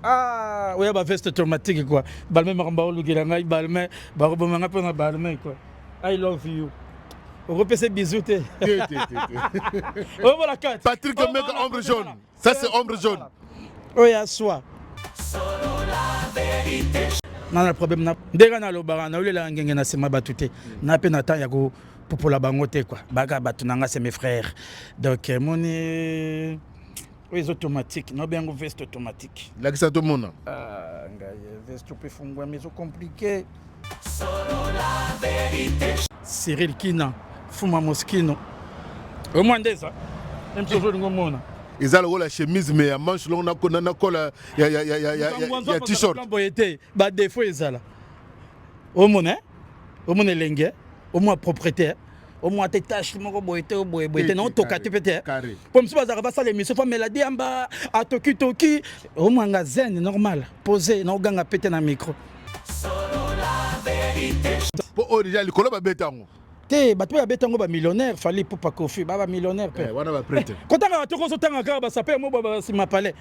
Ah, oui, bah veste automatique quoi. Balme maramba lugelanga, balme, barobomanga pona balme quoi. I love you. On repère ses bisous. Oh voilà 4. Patrick mec ombre jaune. Ça c'est ombre jaune. Oh ya soi. Non, le problème ndega na lobara na olela ngenge na sema batute. Na pe na temps ya ko popola bangote quoi. Baga batunanga c'est mes frères. Donc moni oui, automatique. Non, bien veste automatique. Là, qui ça tout le monde? Ah, veste peut fondre, mais c'est compliqué. Cyril Kina, Fuma Moskino. Au moins des ça. Même si je ne sais pas. Ils ont la chemise, mais à manche, on a il y a t-shirt. Bah, des fois, ils ont là. Au moins, lengue, au moins propriétaire. Au moins tes tâches moko boyete non tokati pete comme ça bazaka basala émission fa meladi amba atoki toki au moins nga zen normal poser na oganga pete na micro po déjà likolo ba betango te bato ya betango ba millionnaire fali pour pas kofi ba millionnaire pe wana ba prête kotanga bato ko sotanga ka ba sape mo ba sima palais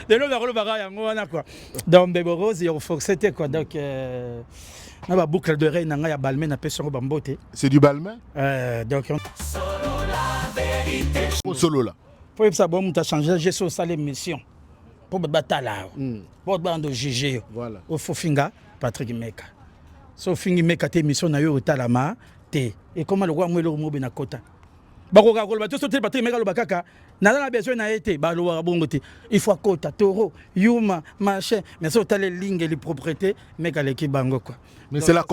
de l'eau dans le bagage yango wana quoi donc bébé rose il faut que c'était quoi donc na ba boucle d'oreille na nga ya balme na pe sur bambote c'est du balme donc solo là faut ça bon muta changer j'ai sur ça l'émission pour batala pour bando GG voilà au fofinga Patrick Meka so fingi Meka te émission na yo otalama te et comment le roi mwelo mobe na kota bakoka ko bato sote Patrick Meka lo bakaka na besoin na été ba lo bongo te il faut kota toro yuma machin mais so tale ligne les propriétés Meka leki bango quoi. Mais c'est la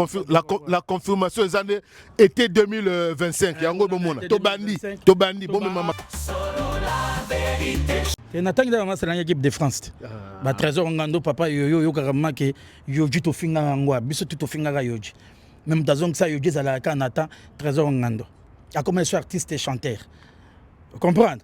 confirmation des années été 2025 yango bomona to bandi bon maman et n'attend que c'est l'équipe de France ba trésor ngando papa yo karama ke yoji to finga ngwa biso to finga ga yoji même dans ça yoji za la kanata trésor ngando a comme artiste et chanteur comprendre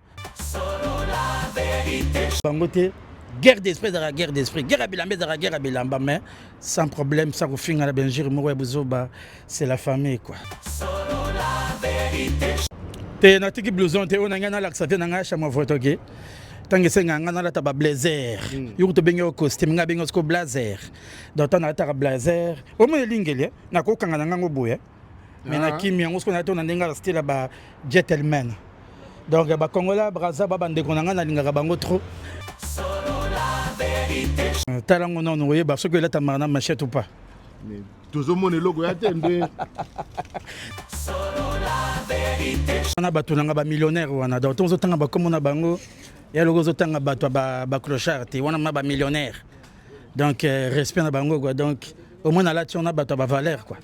bangote guerre d'esprit dans la guerre d'esprit guerre à bilamba dans la guerre à bilamba mais sans problème ça refinga la benjir mowe buzoba c'est la famille quoi te na tiki blouson te on a ngana laxaté na nga chama votoge tangi senga ngana la taba blazer yuko to benyo costume nga benyo sko blazer donc on a ta blazer au moins lingeli na ko kanga nga ngoboye mais na kimi ngo sko na to na ndinga style ba gentleman donc ba kongola braza ba bande ko nga na linga bango trop talango non oui parce que là ta marna machette ou pas mais tout monde logo ya tende on a battu nga millionnaire wana donc on zotanga ba comme on a bango ya logo zotanga battu ba clochard te wana ba millionnaire donc respect na bango quoi donc au moins là on a battu ba valeur quoi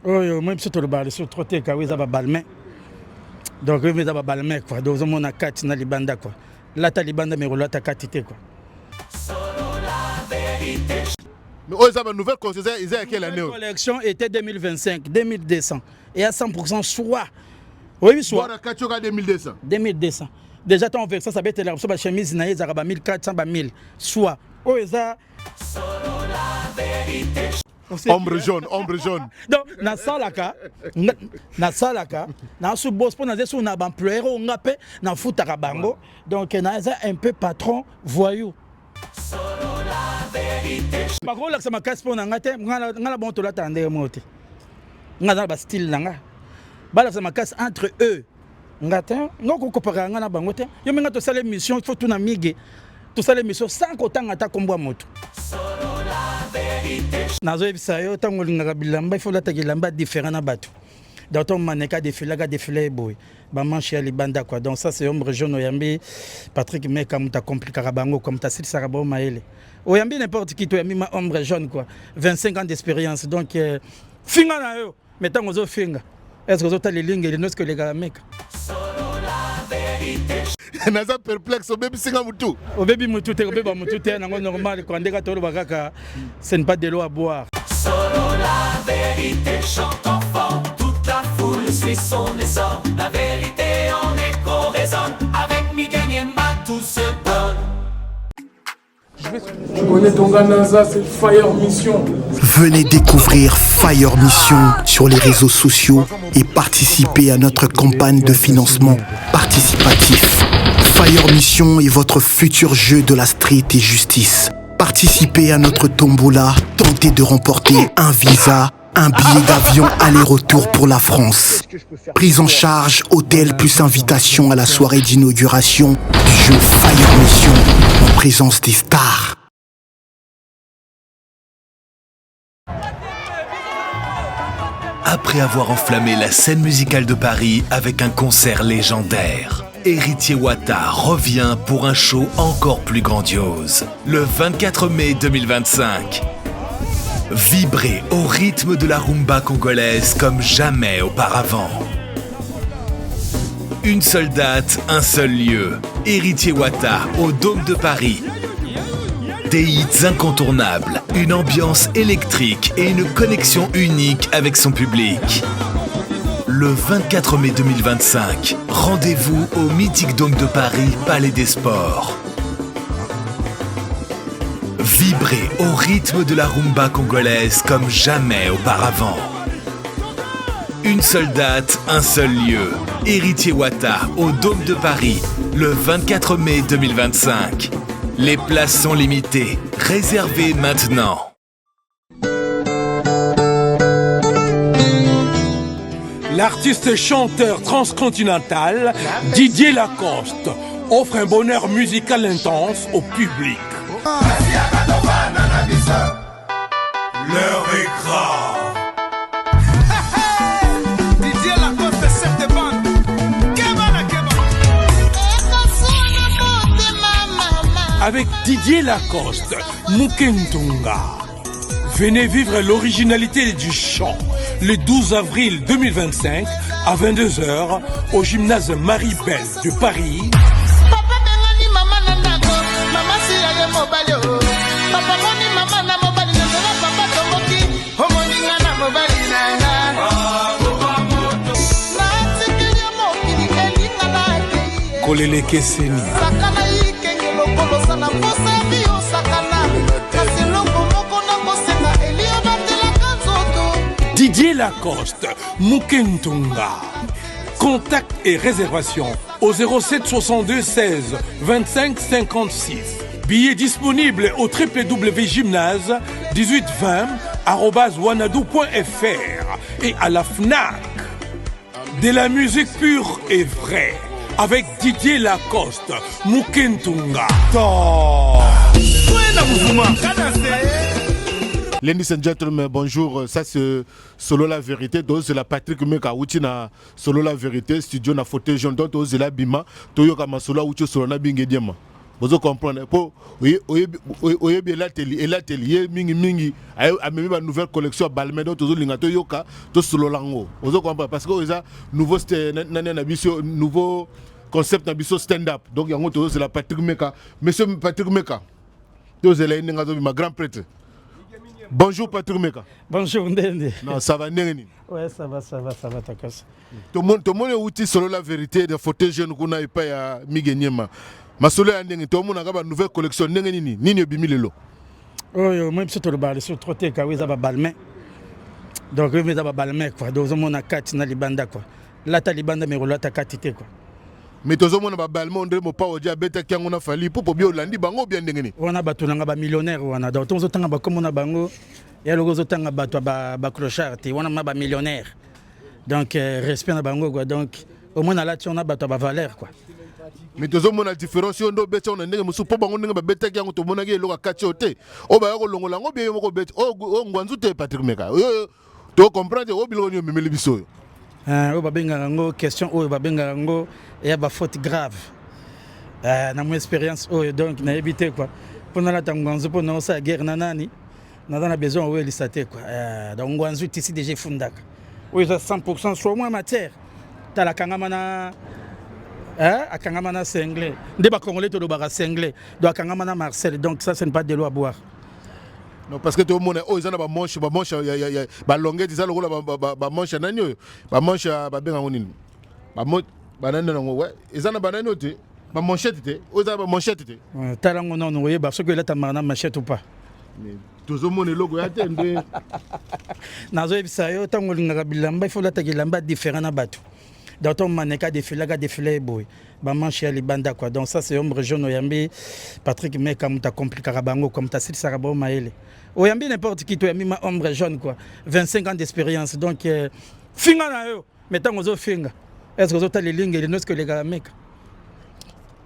oh même surtout le bar sur trotter ka wiza ba balmain donc wiza ba balmain quoi donc on a 4 na libanda quoi là ta libanda mais là ta quantité quoi. Mais oh, ça va nouvelle concession, ils ont quelle année? La collection était 2025, 2200 et à 100% soit. Oui, soit. Voilà, 2200. 2200. Déjà ton version ça va être la chemise na ezaka 1400 1000 soit. Oh ça ombre jaune. Donc na salaka na sous boss pour na zesu na employeur on ngapé na futaka bango donc na un peu patron voyou. Par contre, là, ça m'a cassé pour n'angater. Ngala bon to la tande moté. Ngala ba style langa. Bala ça m'a cassé entre eux. Ngata, ngoko kopara ngana bangote. Yo menga to sala mission, il faut tout na mige. To sala mission sans qu'autant ngata kombo moto. Nazo ebisa yo tango linga bilamba, il faut la tagilamba différent na bato. Dans ton maneka défilé boy. Ba manche ya libanda quoi. Donc ça c'est ombre jaune oyambi Patrick Meka muta compliqué bango comme ta sil sarabo maele. Oyambi n'importe qui to yambi ma ombre jaune quoi. 25 ans d'expérience donc finga na yo. Mettons ozo finga. Est-ce que vous avez les lignes et les notes que les gars mec? Naza perplexe au baby singa mutu. Au baby mutu te beba mutu te nango normal quand ndeka tolo bakaka ce n'est pas de l'eau à boire. Solo la vérité chante enfant. La foule suit son essor, la vérité en écho résonne. Avec Miguel Niemba tout se donne. Tu connais ton Naza, c'est Fire Mission. Venez découvrir Fire Mission sur les réseaux sociaux et participer à notre campagne de financement participatif. Fire Mission est votre futur jeu de la street et justice. Participez à notre tombola, tentez de remporter un visa, un billet d'avion aller-retour pour la France. Prise en charge, hôtel plus invitation à la soirée d'inauguration du jeu Fire Mission en présence des stars. Après avoir enflammé la scène musicale de Paris avec un concert légendaire, Héritier Wata revient pour un show encore plus grandiose. Le 24 mai 2025. Vibrez au rythme de la rumba congolaise comme jamais auparavant. Une seule date, un seul lieu. Héritier Wata au Dôme de Paris. Des hits incontournables, une ambiance électrique et une connexion unique avec son public. Le 24 mai 2025, rendez-vous au mythique Dôme de Paris, Palais des Sports. Vibrez au rythme de la rumba congolaise comme jamais auparavant. Une seule date, un seul lieu. Héritier Wata au Dôme de Paris, le 24 mai 2025. Les places sont limitées. Réservez maintenant. L'artiste chanteur transcontinental Didier Lacoste offre un bonheur musical intense au public. L'heure est grave. Didier Lacoste, cette bande. Avec Didier Lacoste, Mukentunga. Venez vivre l'originalité du chant le 12 avril 2025 à 22h au gymnase Marie-Belle de Paris. Kolele Keseni. Didier Lacoste, Mukentunga. Contact et réservation au 07 62 16 25 56. Billets disponibles au www.gymnase1820@wanadoo.fr et à la FNAC. De la musique pure et vraie avec Didier Lacoste, Mukentunga. Ladies and gentlemen, bonjour. Ça c'est Solo la vérité. Donc c'est la Patrick Meka Outina Solo la vérité. Studio na fauteuil jaune. Donc c'est la bima. Toyo kama Solo Oucho Solo na bingediema. Vous comprenez? Pour oye bien l'atelier mingi a même une nouvelle collection à Balmain. Donc toujours lingato yoka to Solo lango. Vous comprenez? Parce que ça nouveau concept na biso stand up. Donc yango toujours c'est la Patrick Meka. Monsieur Patrick Meka. Donc c'est là ma grand prêtre. Bonjour Patrick Meka. Bonjour Ndende. Non, ça va Ndenge. Ouais, ça va, Takas. Tout le monde est outil Solo la vérité de fauteuil jeune qu'on a pas à Migenyema. Ma Solo a Ndenge, tout le monde a une nouvelle collection Ndenge Nini Bimilelo. Oh, moi je suis sur trotté quand ils ont balmé. Donc ils ont balmé quoi. Donc on a quatre na libanda quoi. Là ta libanda mais là ta katité quoi. Mais tout le monde a balmé on ne pas au diabète qui on a fallu pour bien Hollandi bango bien Ndenge. On a battu nga ba millionnaire on a donc on a ba comme on a bango. Ya logo zotanga battu ba clochard ti on a ba millionnaire. Donc respect na bango quoi. Donc au moins là on a battu ba valeur quoi. Mais tout le monde a différence on do beta on a Ndenge musu po bango Ndenge ba beta qui on to monaki loka kachote. O ba ko longola ngo bien mo ko bet o ngwanzu te Patrick Meka. To comprendre o biloko ni memeli biso. O ba benga ngo question o ba benga ngo ya ba faute grave. Na mon expérience donc na éviter quoi. Pendant la tangwanzu pour non ça guerre nanani. On a besoin de l'ISAT quoi. Donc on a ici déjà fundak. Oui, 100% sur moi matière. T'as la kangamana à kangamana c'est anglais. Débat congolais tout le bar c'est anglais. Donc kangamana Marcel. Donc ça c'est pas de l'eau à boire. Non parce que tout le monde ils ont ba manche ba longueur ils ont ba manche nanyo. Ba manche ba benga ngonini. Ba banane ngo ouais. Ils ont ba nanyo te. Ba manchette te. Ils ont ba manchette te. Talango non oui parce que là ta marna manchette ou pas. tozomona eloko ya te nde nazoyebisa yo ntango olingaka bilamba il faut lataka bilamba différent na bato donc ton maneka défilé boy bamanche ya libanda quoi donc ça c'est ombre jaune oyambi Patrick Meka muta compliquera bango comme ta silisaka bao maele oyambi n'importe qui toyambi ma ombre jaune quoi 25 ans d'expérience donc finga na yo mais ntango ozofinga est-ce que ozotala elingi elinoske olekaka Meka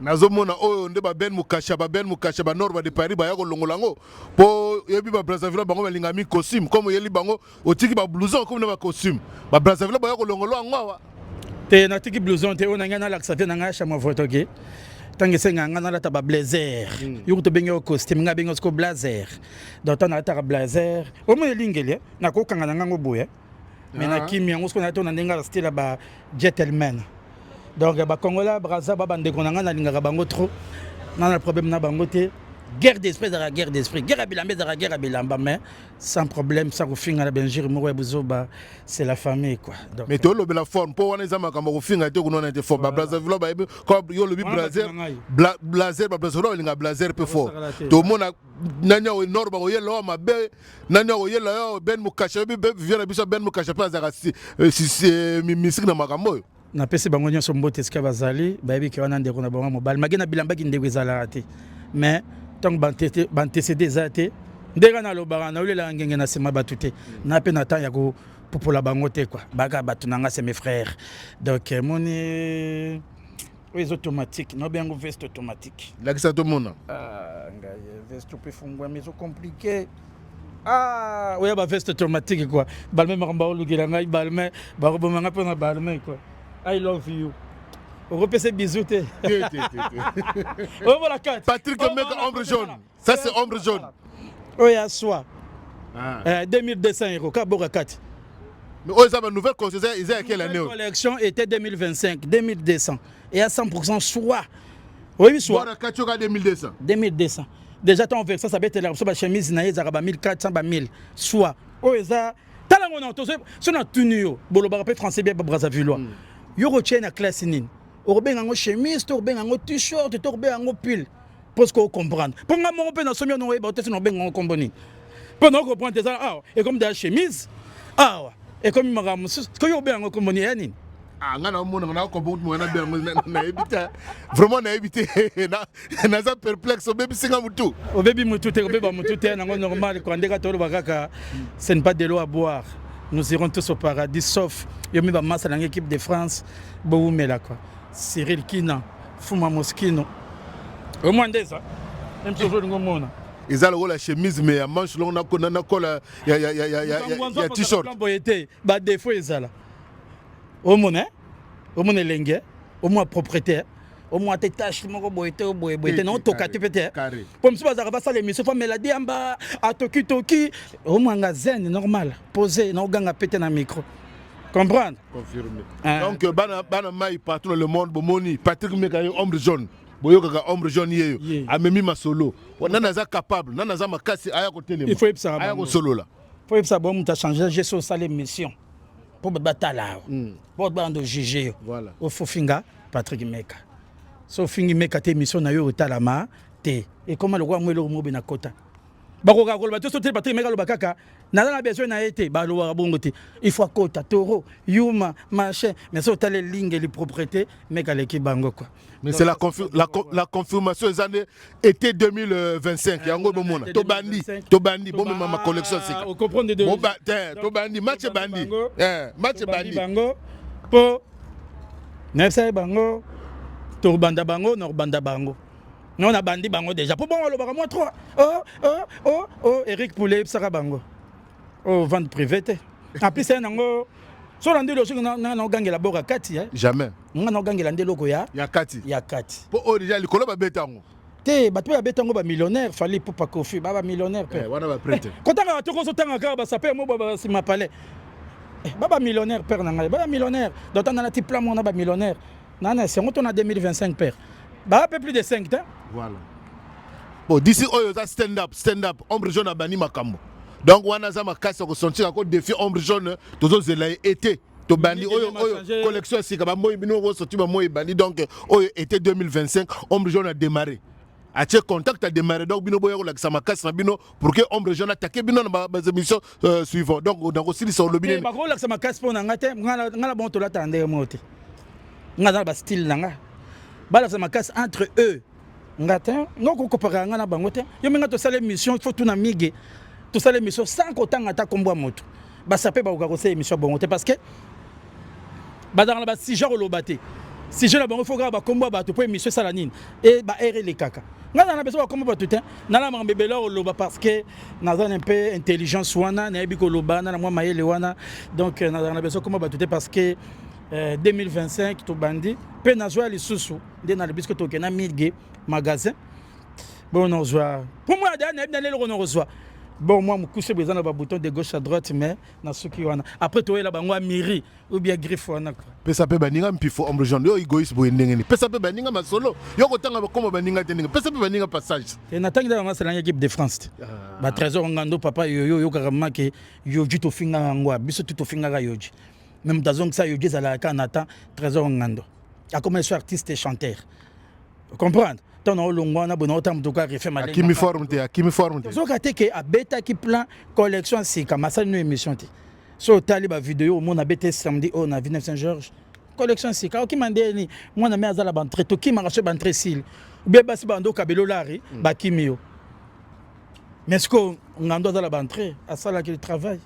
nazomona oyo nde baben mukasha banor de Paris baya kolongola yango mpo yebi babrazzaville bango balingami costume comme oyeli bango otiki bablouson comme na bacostume babrazzaville baya kolongola yango awa te natiki blouson te oyo nangai nalakisa te nangai achama voto ke ntango esengaa ngai nalata bablazer yoko tobengi yo costume ngai abengi osiko blazer donc ntango nalataka blazer omona elingeli nakokanga na ngango boye mais nakimi yango siko nalata na ndenge ala style ba gentleman donc bakongola braza babandeko na ngai nalingaka bango trop nana problème na bango te guerre d'esprit ezalaka guerre d'esprit guerre ya bilamba ezalaka guerre ya bilamba mais sans problème sans kofinga na benjiri moko ya bozoba c'est la famille quoi donc mais tolobela forme mpo wana eza makambo kofinga te kunona te forme babrazzaville bayebi yo lobi blazer babrazzaville balinga blazer mpe fort tomona nani oyo nord bakoyela oyo mabe nani okoyela yo ben mukasha yobi vivio na biso ben mukasha mpe azalaka misiki na makambo oyo napesi bango nyonso mbote esika bazali bayebi ke wana ndeko na bango mobali mage na bilambaki ndeko ezalaka te mais ntango bantecede eza te ndenge nalobaka naolelaka ngenge na nsima bato te na mpe na temps ya kopopola bango te quoi baka bato na nga c'est mes frères donc moni oyo eza automatique naobe yango veste automatique lakisa tomona ngai veste mpe fungwami ezo compliqué oya baveste automatique quoi balme makambo baolukela ngai balme bakobomanga mpe na balme quoi I love you. Repêcher bisous. Oh voilà 4. Patrick Meka ombre jaune. Ça c'est ombre jaune. Oh ya soit. 2200 €. Kabora 4. Mais oh ça ma nouvelle collection ils à quelle année? La collection était 2025, 2200 et à 100% soit. Oui soit. Voilà 4 2200. 2200. Déjà ton version ça va être la chemise na ezaraba 1400 ba 1000 soit. Oh ça talango na to so na tunio boloba pe français bien Brazzaville. Yo retient na classe nini obenga ngo chemise to obenga ngo t-shirt to obenga ngo pull parce que comprendre pour nga mo pe na somi no ba tesi no benga ngo komboni pour no comprendre ça et comme da chemise et comme magamu ko yo benga ngo komboni ya nini nga na mona na ko mo na benga na ebita vraiment na ebité na za perplexe obebi singa mutu te obeba mutu te na ngo normal ko ndeka to lo bakaka ce n'est pas de l'eau à boire. Nous irons tous au paradis, sauf Yomi Bamassa dans l'équipe de France, Boumela quoi. Cyril Kina, Fuma Moskino. Au moins des ça. Même chose au monde. Ils ont la chemise mais à manche longue na cola ya t-shirt. Ba défaut ezala. Au monde lengue, au moins propriétaire. Au moins tes tâches moko boyete non tokati pété pour me ça va ça l'émission fa mélodie amba à toki au moins zen normal poser non ganga pété na micro comprendre confirmé donc bana mai partout dans le monde bomoni Patrick Meka ombre jaune boyoka ombre jaune yeyo amemi ma solo nana za capable nana za makasi aya ko télé il faut ça aya ko solo là faut ça bon muta changer gestion ça l'émission pour batala pour bando juger voilà au fofinga Patrick Meka so fingi Meka te mission na yo otalama te et comment le roi mwelo mobe na kota bakoka koloba to sote Patrick Meka lo bakaka na besoin na été ba lo bongo te il faut kota toro yuma machin mais so tale ligne les propriétés Meka leki bango quoi mais c'est la confirmation des années été 2025 yango bomona to bandi bon ma collection c'est on comprend de deux to bandi match bandi match bandi bango po nefsa bango to banda bango no banda bango non na bandi bango déjà pour bon le baka moi 3 Eric Poulet saka bango vente privée en plus c'est nango so lande lo na gangela boka kati jamais na gangela ndelo ya kati po déjà likolo ba betango te bato ya betango ba millionnaire fallait pour pas kofi ba millionnaire pe wana ba prêter kotanga to ko so tanga ka ba sape mo ba sima palais ba millionnaire père na ngai ba millionnaire donc on a ti plan mon ba millionnaire non, c'est on a 2025 père. Bah un peu plus de 5 ans. Voilà. Bon, d'ici stand up, ombre jaune a bani makambo. Donc wana za makasi ko sentir encore défi ombre jaune tozo zela été to bandi oyo collection sika ba moyi bino wo sorti ba moyi bandi donc oyo été 2025 ombre jaune a démarré. atie contact a démarré donc bino boya la sama casse na bino pour que ombre jeune attaquer bino na ba émission suivant donc aussi sur le bino ba ko la sama casse pona ngate ngala bon to la tande moti ngana ba style nanga ba la sama casse entre eux ngata ngoko kopara ngana bango te yo menga to sala émission il faut tout na mige to sala émission sans kotanga ta kombo moto ba sapé ba ko ko émission bongo te parce que ba dans la si genre lobate si je la bango faut ba kombo ba to pour émission sala nini et ba erré les kaka ngana na beso ba kombo ba tout na la mambebe la loba parce que nazan un peu intelligence wana na ebi ko loba na moi mayele wana donc na beso kombo ba tout parce que 2025 to bandi pe na joie les sous de na le bisque to kena milge magasin bon on reçoit pour moi d'aller on reçoit bon moi me coucher besoin ba bouton de gauche à droite mais na ce qui wana après to la bango miri ou bien griffe wana pesa pe baninga mpifo ombre jaune yo egoïste boye ndengeni pesa pe baninga masolo yo kotanga bakoma baninga teninga pesa pe baninga passage et natanga dans la équipe de France ba trésor ngando papa yo karama ke yo jito finga ngwa biso tout finga ga yoji même dans ça yo za la kanata trésor ngando a commencé artiste et chanteur comprendre ton olongwa na bona otam toka refait mal qui me forme zo ka te ke abeta ki plan collection si kama ça une émission te so tali ba vidéo mon abeta samedi on a 29 Saint-Georges collection si ka ki mandeni moi na me azala ban treto ki marché ban tresil be basi bando kabelo lari ba kimio mais ce que ngando azala ban tre asala ki travail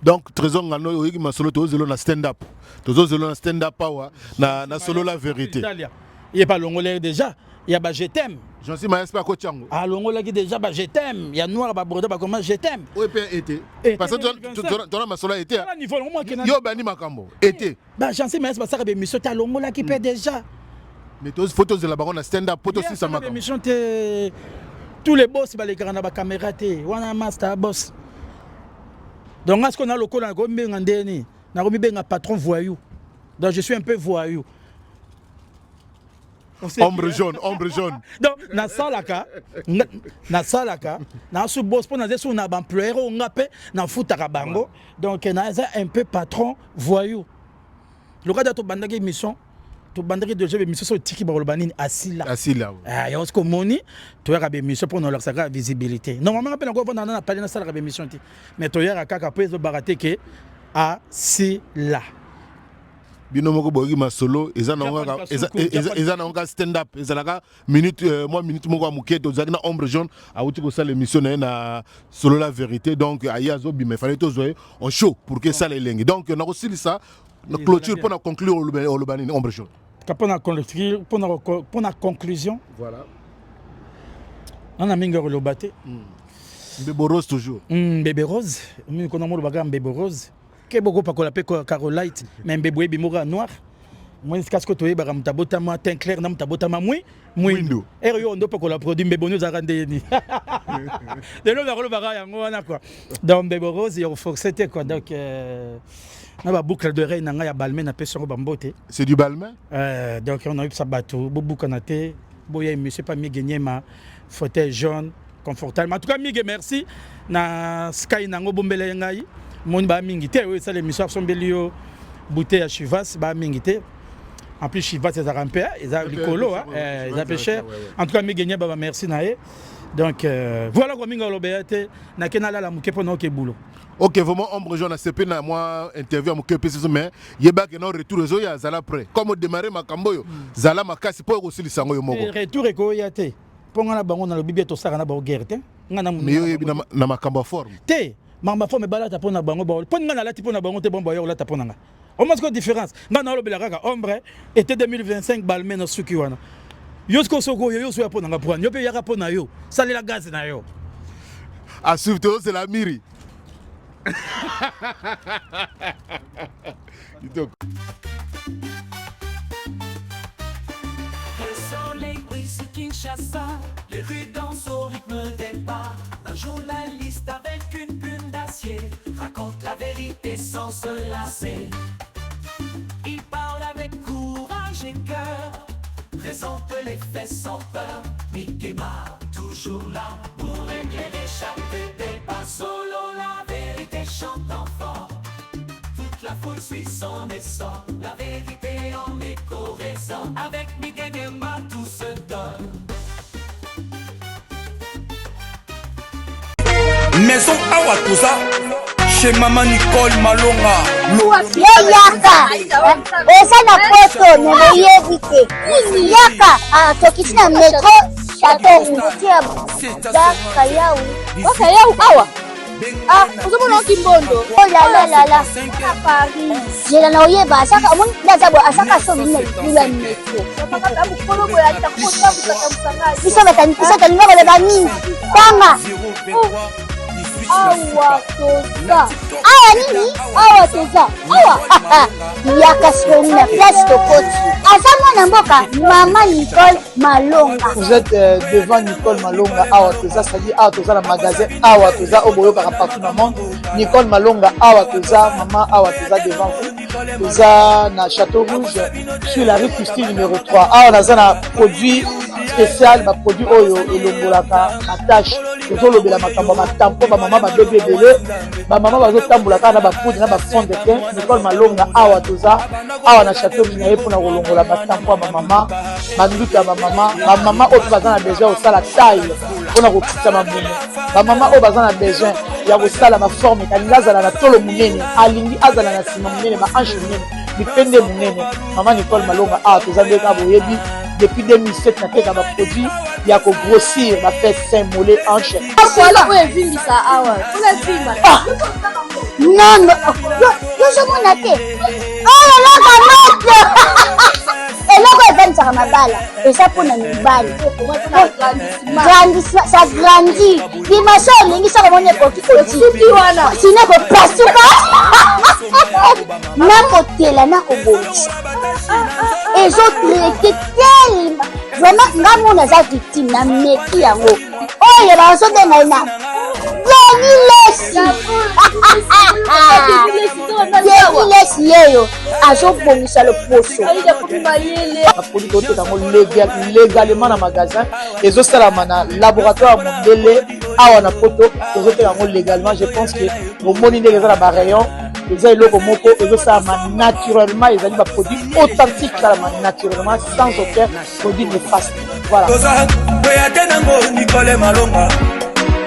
donc trésor ngano oyiki masolo to zelo na stand up power na solo la vérité il est pas longolais déjà il y a je t'aime j'en suis maespa ko chango ah longolais déjà je t'aime il y a noir ba bordeaux ba comment je t'aime oui pe été parce que tu masolo été niveau moi yo bani makambo été ba j'en sais maespa ça be mission ta longolais qui peut déjà mais tos photos de la baronne stand up photos aussi ça makambo mission tous les boss ba les grands ba caméra té wana master boss donc est-ce qu'on a le col en benga ndeni na ko benga patron voyou donc je suis un peu voyou ombre jaune donc na salaka na su boss pour na zesu na ba employeur on ngape na futaka bango donc na un peu patron voyou le cas de to bandaki mission to bandaki de jeu mission so tiki ba lobanini asila ah ya osko moni to ya ba mission pour leur saka visibilité normalement pe na ko vendre na parler na sala ba mission ti mais to ya kaka po ezo baraté que asila bino moko boyi masolo eza na onga stand up eza la minute moko amuke to zaki na ombre jaune auti ko sala émission na solo la vérité donc ayazo bi mais fallait to zoé on show pour que ça les lengi donc na ko silisa na clôture pour na conclure le banini ombre jaune pour na conclusion voilà on a minga le baté bébé rose toujours bébé rose mi ko na mo le baga bébé rose ke boko pakola pe Carolite mais bébé bimora noir moi ce que to yeba mutabota ma teint clair na mutabota ma mwindo yo ndo pakola produit bébé nous arande ni de lo na ko baga yango wana quoi donc bébé rose yo forcete quoi donc na ba boucle d'oreille na nga ya balmain na pe sur bambote c'est du balmain donc on a eu ça bateau bobu kanate boya monsieur pas mi gagner ma fauteuil jaune confortable en tout cas mige merci na sky nango bombele ngai mon ba mingi te oui ça l'émission sont belio bouteille à chivas ba mingi te en plus chivas c'est rampé ils a licolo ils a pêché en tout cas mi gagner baba merci nae donc voilà comme minga lobete na kenala la muke pona ke boulot ok vraiment ombre jaune a CP na moi interview à muke pesi mais yeba ke no retour zo ya zala prêt comme démarrer makambo yo zala makasi po ko silisa ngo yo moko retour ko yate ponga na bango na lobibi to saka na ba guerre te ngana mais yo yebi na makambo forme te mamba forme balata pona bango ba pona na lati pona bango te bomba yo lata pona nga on montre différence ngana lobela kaka ombre été 2025 balmen na suki wana yo sko soko yo so ya pona nga prendre yo pe yaka pona yo sali la gaz na yo à suivre c'est la miri Kinshasa, les rues dansent au rythme des pas. Un journaliste avec une plume d'acier raconte la vérité sans se lasser. Il parle avec courage et cœur, présente les faits sans peur. Mickey Mouse, toujours là pour éclairer chaque débat. Solo la vérité chante fort. Toute la foule suit son essor. La vérité en écho résonne. Avec Mickey Mouse tout se donne. Maison Awatosa, chez Maman Nicole Malonga. Yaka, eza na poto nayebi te. Yaka, tokiti na metro Château tia daka yau. Daka yau awa. Uzomona kimbondo. Oh la la la. Paris. Jela na oyeba asaka omoni ndazabo asaka so bina lula metro. Saka abu kolo boya takota kusamusanga. Isa talinga bale bani. Tanga. Awa toza. Awa nini? Awa toza. Awa. Yaka soni na place tokoti. Asama na mboka Maman Nicole Malonga. Vous êtes devant Nicole Malonga Awa toza, c'est-à-dire Awa toza le magasin Awa toza au boyo partout dans le monde. Nicole Malonga Awa toza, Maman Awa toza devant vous. Toza na Château Rouge sur la rue Custine numéro 3. Awa naza na produit spécial, ba produit oyo elongolaka attache. Tozolobela makambo matampo ba mama ba bébé belé, ba mama bazotambolaka na ba poudre na ba fond de teint. Nicole Malonga Awa toza, Awa na Château Rouge na yepo na kolongola batampo ba mama, banduka ba mama oyo baza na besoin osala taille pona kokitisa mamumu. Ba mama oyo baza na besoin ya kosala ma forme kalinga azala na tolo munene, alingi azala na sima munene, ba hanche munene, bipende munene. Maman Nicole Malonga Awa toza ndeka boyebi depuis 2007 na teka ba produit ya ko grossir ba fait sein mollet hanche. Voilà oyo evimbisa awa. Ola vimba. Non, yo somona te. Oh la la. Eloko evanisaka mabala eza mpona mibali ça grandit dimension olingi soko moni ekoki kosuki wana sino ekopasuka nakotela nakobongisa ezotraite telema vraiment nga mona aza victime na meki yango oyo bazobenga na Lesi yeyo azobongisa loposo produit toteka yango légalement na magasin ezosalama na laboratoire mondele awa na poto tozoteka yango légalement. Je pense que omoni ndenge eza na barayon eza eloko moko ezosalama naturellement, ezali baproduit authentique esalama naturellement sans aucun produit néfaste. Voilà. Nicole Malonga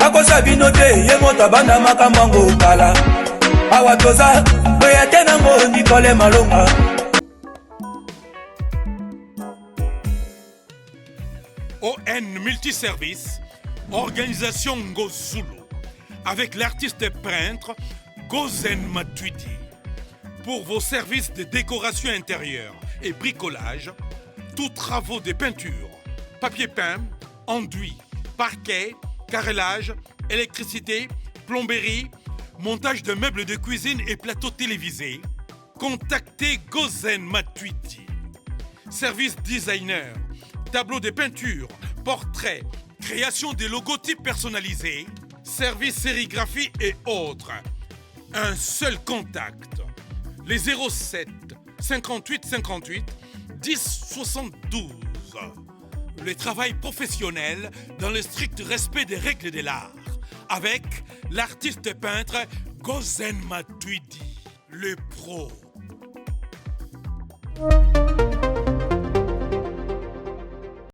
akosa bino te ye moto abanda makambo yango tala awa toza oya te nango Nicole Malonga. ON Multiservice, organisation Ngozulu, avec l'artiste peintre Gozen Matuidi. Pour vos services de décoration intérieure et bricolage, tous travaux de peinture, papier peint, enduit, parquet, carrelage, électricité, plomberie, montage de meubles de cuisine et plateaux télévisés, contactez Gozen Matuidi. Service designer, tableau de peinture, portrait, création de logotypes personnalisés, service sérigraphie et autres. Un seul contact, les 07 58 58 10 72. Le travail professionnel dans le strict respect des règles de l'art, avec l'artiste peintre Gozen Matuidi, le pro.